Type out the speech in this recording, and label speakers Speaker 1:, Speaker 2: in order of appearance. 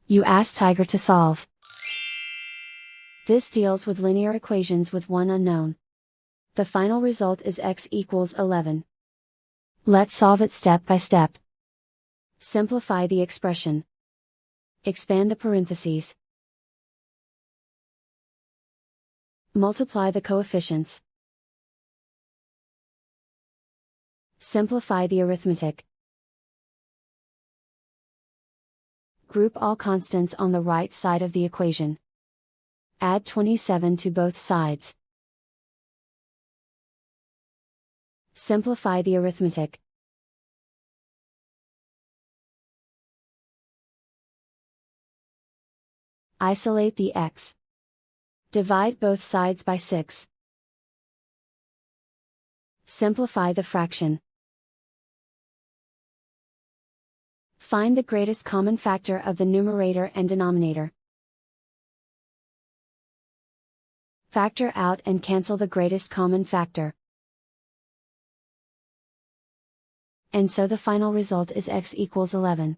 Speaker 1: You ask Tiger to solve. This deals with linear equations with one unknown. The final result is x equals 11. Let's solve it step by step. Simplify the expression. Expand the parentheses. Multiply the coefficients. Simplify the arithmetic. Group all constants on the right side of the equation. Add 27 to both sides. Simplify the arithmetic. Isolate the x. Divide both sides by 6. Simplify the fraction. Find the greatest common factor of the numerator and denominator. Factor out and cancel the greatest common factor. And so the final result is x equals 11.